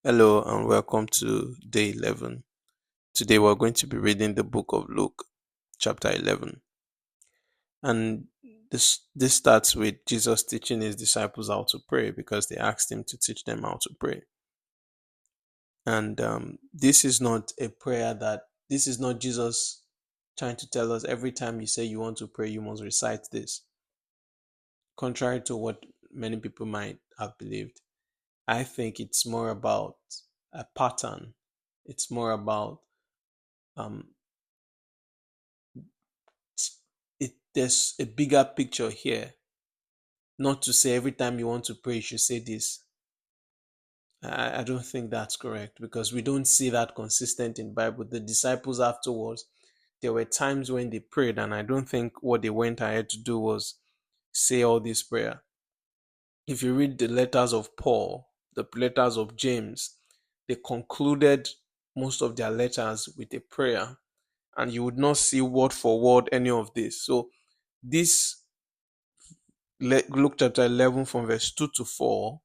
Hello and welcome to day 11. Today we're going to be reading the book of Luke, chapter 11. And this starts with Jesus teaching his disciples how to pray because they asked him to teach them how to pray. And this is not a prayer this is not Jesus trying to tell us every time you say you want to pray, you must recite this, contrary to what many people might have believed. I think it's more about a pattern. It's more about um, there's a bigger picture here. Not to say every time you want to pray, you should say this. I don't think that's correct because we don't see that consistent in Bible. The disciples afterwards, there were times when they prayed, and I don't think what they went ahead to do was say all this prayer. If you read the letters of Paul, the letters of James, they concluded most of their letters with a prayer, and you would not see word for word any of this. So this Luke chapter 11 from verse 2 to 4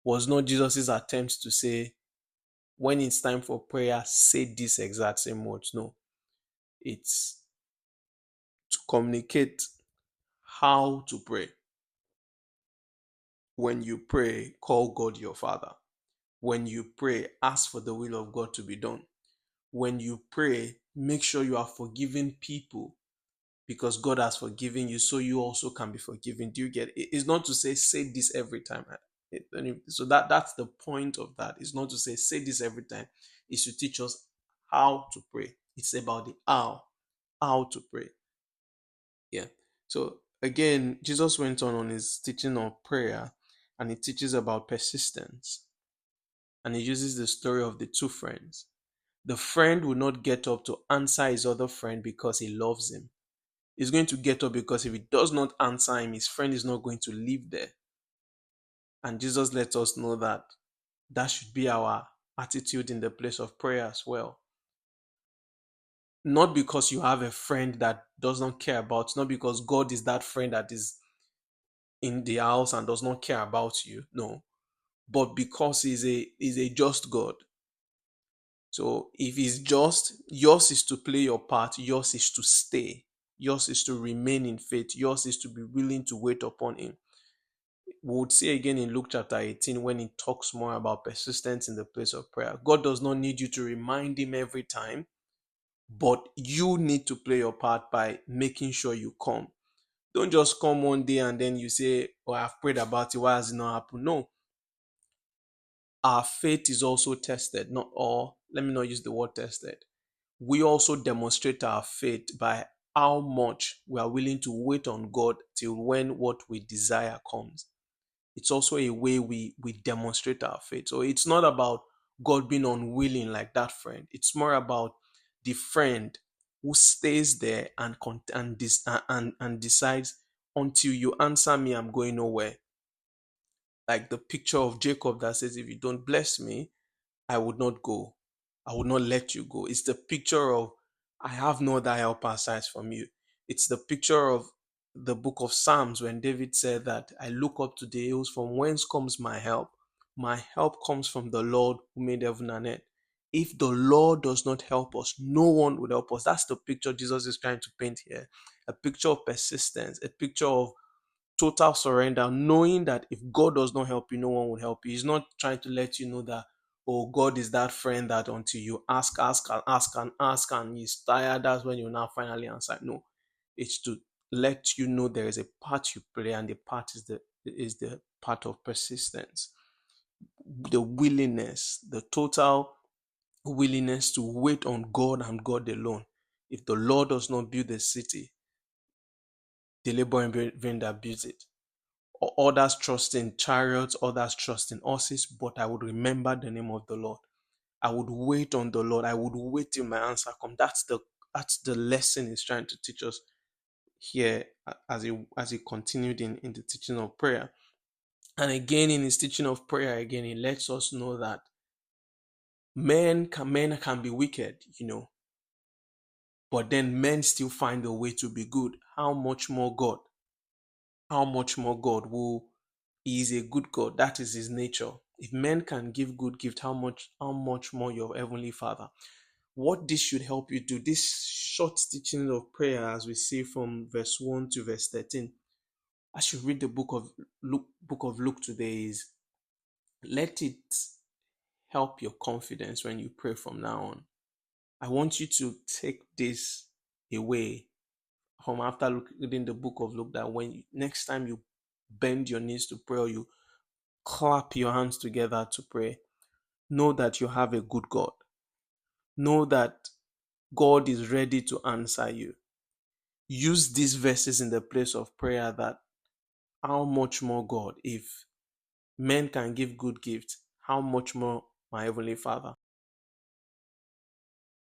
was not Jesus' attempt to say, when it's time for prayer, say this exact same words. No, it's to communicate how to pray. When you pray, call God your Father. When you pray, ask for the will of God to be done. When you pray, make sure you are forgiving people because God has forgiven you, so you also can be forgiven. Do you get it? It's not to say this every time. So that's the point of that. It's not to say this every time. It's to teach us how to pray. It's about the how to pray. Yeah. So again, Jesus went on his teaching of prayer, and he teaches about persistence, and he uses the story of the two friends. The friend will not get up to answer his other friend because he loves him. He's going to get up because if he does not answer him, his friend is not going to live there. And Jesus lets us know that that should be our attitude in the place of prayer as well. Not because you have a friend that does not care about you, not because God is that friend that is in the house and does not care about you. No. But because he's a just God. So if he's just, yours is to play your part, yours is to stay, yours is to remain in faith, yours is to be willing to wait upon him. We would see again in Luke chapter 18 when he talks more about persistence in the place of prayer. God does not need you to remind him every time, but you need to play your part by making sure you come. Don't just come one day and then you say, oh, I've prayed about it, why has it not happened? No. Our faith is also tested, not all. Let me not use the word tested. We also demonstrate our faith by how much we are willing to wait on God till when what we desire comes. It's also a way we demonstrate our faith. So it's not about God being unwilling like that friend. It's more about the friend who stays there and decides, until you answer me, I'm going nowhere. Like the picture of Jacob that says, if you don't bless me, I would not go. I would not let you go. It's the picture of, I have no other help aside from you. It's the picture of the book of Psalms when David said that I look up to the hills, from whence comes my help. My help comes from the Lord who made heaven and earth. If the Lord does not help us, no one will help us. That's the picture Jesus is trying to paint here. A picture of persistence, a picture of total surrender, knowing that if God does not help you, no one will help you. He's not trying to let you know that, oh, God is that friend that until you ask, and he's tired, that's when you now finally answer. No, it's to let you know there is a part you play, and the part is the part of persistence, the willingness, the total willingness to wait on God and God alone. If the Lord does not build the city, the labor in vain that builds it. Others trust in chariots, others trust in horses, but I would remember the name of the Lord. I would wait on the Lord. I would wait till my answer come. That's the lesson he's trying to teach us here as he continued in the teaching of prayer. And again, in his teaching of prayer, again, he lets us know that men can be wicked, but then men still find a way to be good. How much more God? How much more God who is a good God? That is his nature. If men can give good gift, how much more your heavenly Father? What this should help you do, this short teaching of prayer, as we see from verse 1 to verse 13, as you read the book of Luke today, is let it help your confidence when you pray from now on. I want you to take this away from after reading the book of Luke, that when next time you bend your knees to pray, or you clap your hands together to pray, know that you have a good God. Know that God is ready to answer you. Use these verses in the place of prayer, that how much more God, if men can give good gifts, how much more my Heavenly Father?